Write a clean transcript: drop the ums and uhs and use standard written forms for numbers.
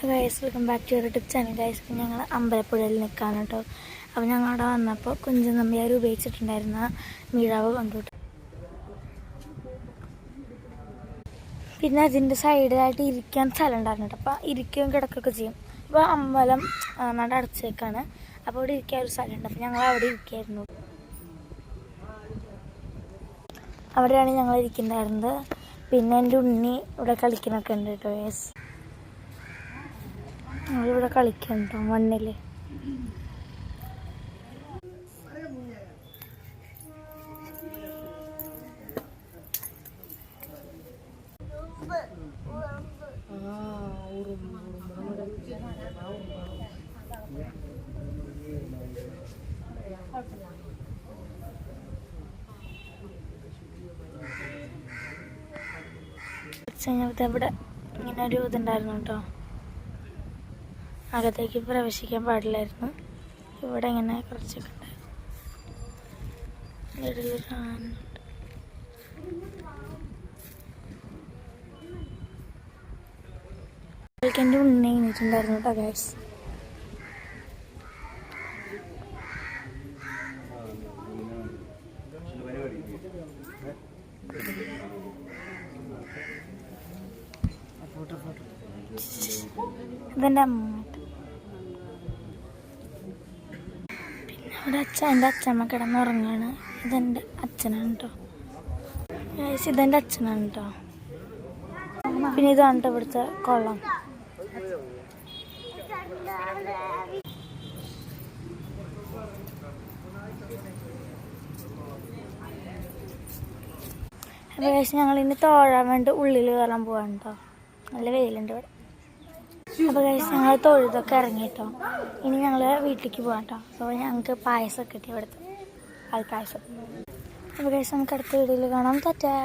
Guys, welcome back to YouTube channel. Guys, ഞങ്ങൾ അമ്പലപ്പുഴയിൽ നിൽക്കുകയാണ് കേട്ടോ. അപ്പോൾ ഞങ്ങളവിടെ വന്നപ്പോൾ കുഞ്ചൻ നമ്പ്യാർ ഉപയോഗിച്ചിട്ടുണ്ടായിരുന്ന മിഴാവ് കണ്ടുകിട്ടും. പിന്നെ അതിൻ്റെ സൈഡിലായിട്ട് ഇരിക്കാൻ സ്ഥലം ഉണ്ടായിരുന്നു കേട്ടോ. അപ്പോൾ ഇരിക്കുകയും കിടക്കുകയൊക്കെ ചെയ്യും. അപ്പോൾ അമ്പലം നട അടച്ചേക്കാണ്. അപ്പോൾ അവിടെ ഇരിക്കാൻ ഒരു സ്ഥലമുണ്ട്. അപ്പോൾ ഞങ്ങൾ അവിടെ ഇരിക്കുകയായിരുന്നു. അവിടെയാണ് ഞങ്ങൾ ഇരിക്കുന്നുണ്ടായിരുന്നത്. പിന്നെ എൻ്റെ ഉണ്ണി ഇവിടെ കളിക്കുന്നൊക്കെ ഉണ്ട് കേട്ടോ. യെസ്, ഞങ്ങളിവിടെ കളിക്കണ്ടോ മണ്ണിൽ. ഇവിടെ ഇങ്ങനെ ഒരു ഇതുണ്ടായിരുന്നു കേട്ടോ. അകത്തേക്ക് പ്രവേശിക്കാൻ പാടില്ലായിരുന്നു. ഇവിടെ ഇങ്ങനെ കുറച്ചൊക്കെ ഉണ്ടായിരുന്നു. എൻ്റെ ഉണ്ണി കഴിഞ്ഞിട്ടുണ്ടായിരുന്നു കേട്ടോ ഗൈസ്. ഇതെൻ്റെ അമ്മ. പിന്നെ അവിടെ എൻ്റെ അച്ഛമ്മ കിടന്നുറങ്ങാണ്. ഇതെൻ്റെ അച്ഛനാണ് കേട്ടോ. ഇതെൻ്റെ അച്ഛനാണ് കേട്ടോ. പിന്നെ ഇതാണ് കേട്ടോ ഇവിടുത്തെ കൊള്ളം. അപ്പോൾ ഞങ്ങൾ ഇനി തൊഴാൻ വേണ്ടി ഉള്ളിൽ കയറാൻ പോവാണ് കേട്ടോ. നല്ല വെയിലുണ്ട് ഇവിടെ. അപ്പോൾ ഞങ്ങൾ തൊഴുതൊക്കെ ഇറങ്ങി കേട്ടോ. ഇനി ഞങ്ങൾ വീട്ടിലേക്ക് പോകാം കേട്ടോ. അപ്പോൾ ഞങ്ങൾക്ക് പായസമൊക്കെ കിട്ടി, ഇവിടുത്തെ പാൽപ്പായസം. അപ്പോൾ നമുക്ക് അടുത്ത വീഡിയോയിൽ കാണാം. ടാറ്റാ.